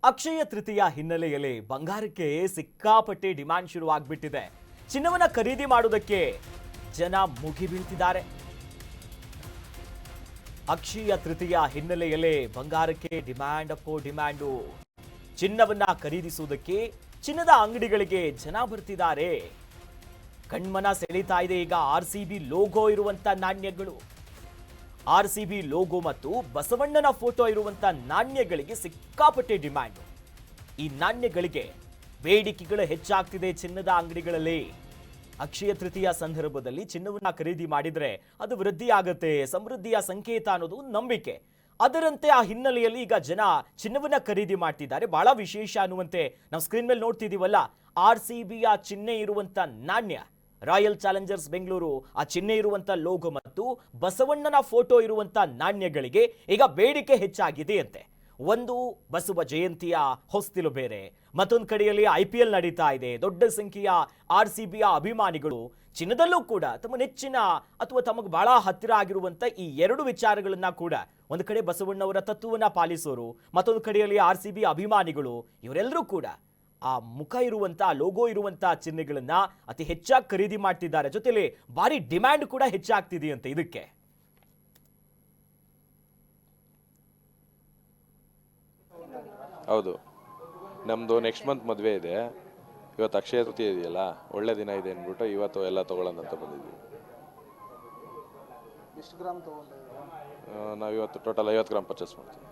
ಅಕ್ಷಯ ತೃತೀಯ ಹಿನ್ನೆಲೆಯಲ್ಲಿ ಬಂಗಾರಕ್ಕೆ ಸಿಕ್ಕಾಪಟ್ಟೆ ಡಿಮ್ಯಾಂಡ್ ಶುರುವಾಗ್ಬಿಟ್ಟಿದೆ. ಚಿನ್ನವನ್ನ ಖರೀದಿ ಮಾಡೋದಕ್ಕೆ ಜನ ಮುಗಿಬೀಳ್ತಿದ್ದಾರೆ. ಅಕ್ಷಯ ತೃತೀಯ ಹಿನ್ನೆಲೆಯಲ್ಲಿ ಬಂಗಾರಕ್ಕೆ ಡಿಮ್ಯಾಂಡು. ಚಿನ್ನವನ್ನ ಖರೀದಿಸುವುದಕ್ಕೆ ಚಿನ್ನದ ಅಂಗಡಿಗಳಿಗೆ ಜನ ಬರ್ತಿದ್ದಾರೆ. ಕಣ್ಮನ ಸೆಳೀತಾ ಇದೆ ಈಗ RCB ಲೋಗೋ ಇರುವಂತ ನಾಣ್ಯಗಳು. RCB ಲೋಗೋ ಮತ್ತು ಬಸವಣ್ಣನ ಫೋಟೋ ಇರುವಂತ ನಾಣ್ಯಗಳಿಗೆ ಸಿಕ್ಕಾಪಟ್ಟೆ ಡಿಮ್ಯಾಂಡ್. ಈ ನಾಣ್ಯಗಳಿಗೆ ಬೇಡಿಕೆಗಳು ಹೆಚ್ಚಾಗ್ತಿದೆ ಚಿನ್ನದ ಅಂಗಡಿಗಳಲ್ಲಿ. ಅಕ್ಷಯ ತೃತೀಯ ಸಂದರ್ಭದಲ್ಲಿ ಚಿನ್ನವನ್ನ ಖರೀದಿ ಮಾಡಿದ್ರೆ ಅದು ವೃದ್ಧಿ ಆಗುತ್ತೆ, ಸಮೃದ್ಧಿಯ ಸಂಕೇತ ಅನ್ನೋದು ನಂಬಿಕೆ. ಅದರಂತೆ ಆ ಹಿನ್ನೆಲೆಯಲ್ಲಿ ಈಗ ಜನ ಚಿನ್ನವನ್ನ ಖರೀದಿ ಮಾಡ್ತಿದ್ದಾರೆ. ಬಹಳ ವಿಶೇಷ ಅನ್ನುವಂತೆ ನಾವು ಸ್ಕ್ರೀನ್ ಮೇಲೆ ನೋಡ್ತಿದೀವಲ್ಲ, RCBಯ ಚಿಹ್ನೆ ಇರುವಂತ ನಾಣ್ಯ, ರಾಯಲ್ ಚಾಲೆಂಜರ್ಸ್ ಬೆಂಗಳೂರು ಆ ಚಿಹ್ನೆ ಇರುವಂತ ಲೋಗೋ ಮತ್ತು ಬಸವಣ್ಣನ ಫೋಟೋ ಇರುವಂತ ನಾಣ್ಯಗಳಿಗೆ ಈಗ ಬೇಡಿಕೆ ಹೆಚ್ಚಾಗಿದೆ ಅಂತೆ. ಒಂದು ಬಸವ ಜಯಂತಿಯ ಹೊಸ್ತಿಲು ಬೇರೆ, ಮತ್ತೊಂದು ಕಡೆಯಲ್ಲಿ IPL ನಡೀತಾ ಇದೆ. ದೊಡ್ಡ ಸಂಖ್ಯೆಯ RCBಯ ಅಭಿಮಾನಿಗಳು ಚಿನ್ನದಲ್ಲೂ ಕೂಡ ತಮ್ಮ ನೆಚ್ಚಿನ ಅಥವಾ ತಮಗೆ ಬಹಳ ಹತ್ತಿರ ಆಗಿರುವಂತ ಈ ಎರಡು ವಿಚಾರಗಳನ್ನ ಕೂಡ, ಒಂದು ಕಡೆ ಬಸವಣ್ಣವರ ತತ್ವವನ್ನ ಪಾಲಿಸೋರು, ಮತ್ತೊಂದು ಕಡೆಯಲ್ಲಿ RCB ಅಭಿಮಾನಿಗಳು, ಇವರೆಲ್ಲರೂ ಕೂಡ ಆ ಮುಖ ಇರುವಂತ ಲೋಗೋ ಇರುವಂತ ಚಿಹ್ನೆಗಳನ್ನ ಅತಿ ಹೆಚ್ಚಾಗಿ ಖರೀದಿ ಮಾಡ್ತಿದ್ದಾರೆ. ಜೊತೆಲಿ ಭಾರಿ ಡಿಮ್ಯಾಂಡ್ ಕೂಡ ಹೆಚ್ಚಾಗ್ತಿದೆಯಂತೆ ಇದಕ್ಕೆ. ಹೌದು, ನಮ್ಮದು ನೆಕ್ಸ್ಟ್ ಮಂತ್ ಮದುವೆ ಇದೆ. ಇವತ್ತು ಅಕ್ಷಯ ತೃತೀಯ ಇದೆಯಲ್ಲ, ಒಳ್ಳೆ ದಿನ ಇದೆ ಅಂದ್ಬಿಟ್ಟು ಇವತ್ತು ಎಲ್ಲ ತೊಗೊಳ್ಳೋಣ ಅಂತ ಬಂದಿದ್ದೀವಿ. ಎಷ್ಟು ಗ್ರಾಮ್ ತೊಗೊಂಡಿದ್ದೀರಾ? ನಾವು ಇವತ್ತು ಟೋಟಲ್ 50 ಗ್ರಾಮ್ ಪರ್ಚೇಸ್ ಮಾಡ್ತೀವಿ.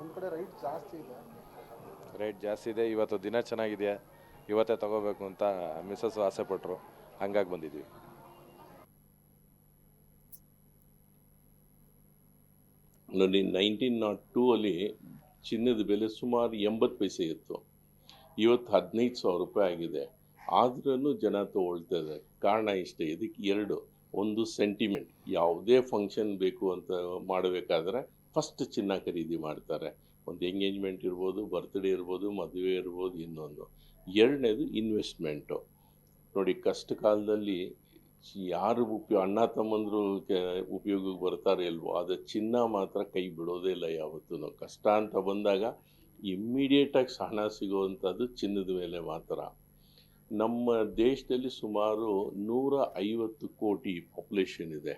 ಒಂದು ಕಡೆ ರೇಟ್ ಜಾಸ್ತಿ ಇದೆ. ರೇಟ್ ಜಾಸ್ತಿ ಇದೆ, ಇವತ್ತು ದಿನ ಚೆನ್ನಾಗಿದೆ, ಇವತ್ತೇ ತಗೋಬೇಕು ಅಂತ ಮಿಸ್ಸಸ್ ಆಸೆ ಪಟ್ಟರು, ಹಂಗಾಗಿ ಬಂದಿದ್ದೀವಿ. ನೋಡಿ, 1902 ಅಲ್ಲಿ ಚಿನ್ನದ ಬೆಲೆ ಸುಮಾರು 80 ಪೈಸೆ ಇತ್ತು. ಇವತ್ತು 15,000 ರೂಪಾಯಿ ಆಗಿದೆ. ಆದ್ರೂ ಜನ ತಗೊಳ್ತಾ ಇದ್ದಾರೆ. ಕಾರಣ ಇಷ್ಟೇ, ಇದಕ್ಕೆ ಎರಡು. ಒಂದು ಸೆಂಟಿಮೆಂಟ್, ಯಾವುದೇ ಫಂಕ್ಷನ್ ಬೇಕು ಅಂತ ಮಾಡಬೇಕಾದ್ರೆ ಫಸ್ಟ್ ಚಿನ್ನ ಖರೀದಿ ಮಾಡ್ತಾರೆ. ಒಂದು ಎಂಗೇಜ್ಮೆಂಟ್ ಇರ್ಬೋದು, ಬರ್ತ್ಡೇ ಇರ್ಬೋದು, ಮದುವೆ ಇರ್ಬೋದು, ಇನ್ನೊಂದು. ಎರಡನೇದು ಇನ್ವೆಸ್ಟ್ಮೆಂಟು. ನೋಡಿ, ಕಷ್ಟ ಕಾಲದಲ್ಲಿ ಯಾರು ಅಣ್ಣ ತಮ್ಮಂದರು ಉಪಯೋಗಕ್ಕೆ ಬರ್ತಾರೆ ಇಲ್ವೋ, ಅದು ಚಿನ್ನ ಮಾತ್ರ ಕೈ ಬಿಡೋದೇ ಇಲ್ಲ ಯಾವತ್ತೂ. ಕಷ್ಟ ಅಂತ ಬಂದಾಗ ಇಮ್ಮಿಡಿಯೇಟಾಗಿ ಹಣ ಸಿಗುವಂಥದ್ದು ಚಿನ್ನದ ಮೇಲೆ ಮಾತ್ರ. ನಮ್ಮ ದೇಶದಲ್ಲಿ ಸುಮಾರು 150 ಕೋಟಿ ಪಾಪ್ಯುಲೇಷನ್ ಇದೆ.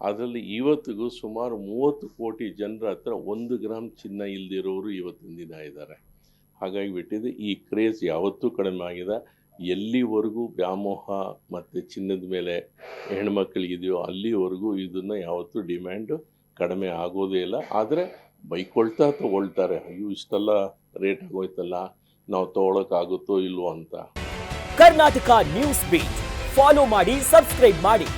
ಅದರಲ್ಲಿ ಇವತ್ತಿಗೂ ಸುಮಾರು 30 ಕೋಟಿ ಜನರ ಹತ್ರ 1 ಗ್ರಾಮ್ ಚಿನ್ನ ಇಲ್ದಿರೋರು ಇವತ್ತಿನ ದಿನ ಇದ್ದಾರೆ. ಹಾಗಾಗಿ ಬಿಟ್ಟಿದೆ, ಈ ಕ್ರೇಜ್ ಯಾವತ್ತೂ ಕಡಿಮೆ ಆಗಿದೆ. ಎಲ್ಲಿವರೆಗೂ ವ್ಯಾಮೋಹ ಮತ್ತು ಚಿನ್ನದ ಮೇಲೆ ಹೆಣ್ಮಕ್ಳಿಗಿದೆಯೋ ಅಲ್ಲಿವರೆಗೂ ಇದನ್ನು ಯಾವತ್ತೂ ಡಿಮ್ಯಾಂಡು ಕಡಿಮೆ ಆಗೋದೇ ಇಲ್ಲ. ಆದರೆ ಬೈಕೊಳ್ತಾ ತಗೊಳ್ತಾರೆ, ಅಯ್ಯೋ ಇಷ್ಟೆಲ್ಲ ರೇಟ್ ಆಗೋಯ್ತಲ್ಲ, ನಾವು ತೊಗೊಳಕ್ಕಾಗುತ್ತೋ ಇಲ್ವೋ ಅಂತ. ಕರ್ನಾಟಕ ನ್ಯೂಸ್ ಬೀಟ್ ಫಾಲೋ ಮಾಡಿ, ಸಬ್ಸ್ಕ್ರೈಬ್ ಮಾಡಿ.